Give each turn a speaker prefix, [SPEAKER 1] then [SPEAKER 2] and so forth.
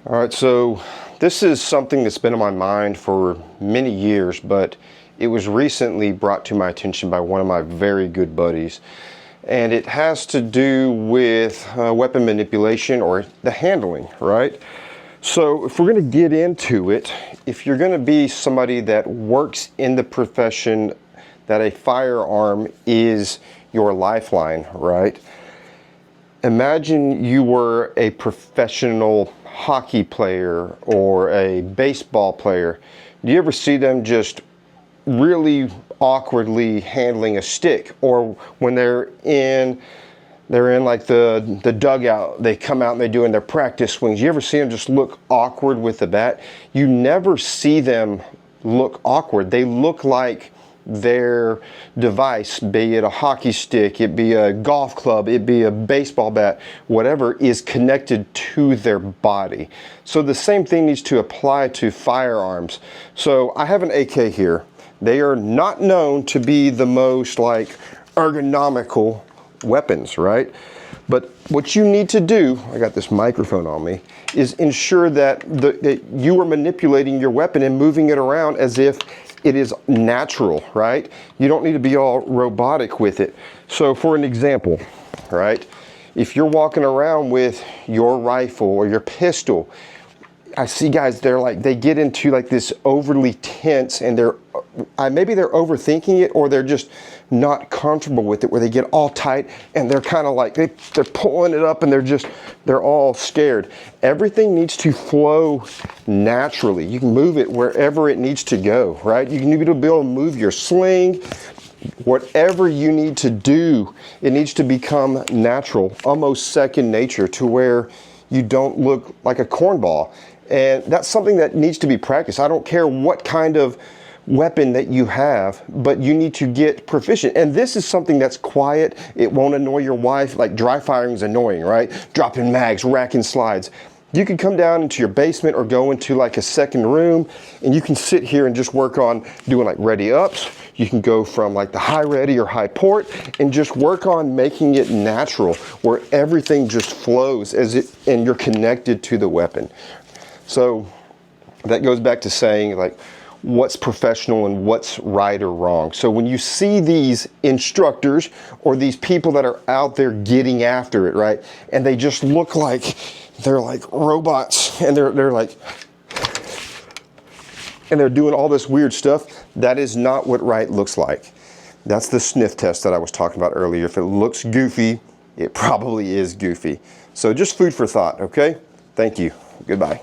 [SPEAKER 1] All right, so this is something that's been on my mind for many years, but it was recently brought to my attention by one of my very good buddies. And it has to do with weapon manipulation, or the handling, right? So if we're going to get into it, if you're going to be somebody that works in the profession that a firearm is your lifeline, right? Imagine you were a professional hockey player or a baseball player. Do you ever see them just really awkwardly handling a stick? Or when they're in like the dugout, they come out and they're doing their practice swings. You ever see them just look awkward with the bat? You never see them look awkward. They look like their device, be it a hockey stick, it be a golf club, it be a baseball bat, whatever, is connected to their body. So the same thing needs to apply to firearms. So I have an AK here. They are not known to be the most like ergonomical weapons, right? But what you need to do, I got this microphone on me, is ensure that you are manipulating your weapon and moving it around as if it is natural, right? You don't need to be all robotic with it. So for an example, right? If you're walking around with your rifle or your pistol, I see guys, they get into like this overly tense, and maybe they're overthinking it, or they're just not comfortable with it, where they get all tight and they're kind of like, they're pulling it up and they're all scared. Everything needs to flow naturally. You can move it wherever it needs to go, right? You need to be able to move your sling, whatever you need to do, it needs to become natural, almost second nature, to where you don't look like a cornball. And that's something that needs to be practiced. I don't care what kind of weapon that you have, but you need to get proficient. And this is something that's quiet. It won't annoy your wife. Like dry firing is annoying, right? Dropping mags, racking slides. You can come down into your basement or go into like a second room, and you can sit here and just work on doing like ready ups. You can go from like the high ready or high port and just work on making it natural, where everything just flows and you're connected to the weapon. So that goes back to saying like what's professional and what's right or wrong. So when you see these instructors or these people that are out there getting after it, right, and they just look like they're like robots, and they're like, and they're doing all this weird stuff, that is not what right looks like. That's the sniff test that I was talking about earlier. If it looks goofy, it probably is goofy. So just food for thought, okay? Thank you. Goodbye.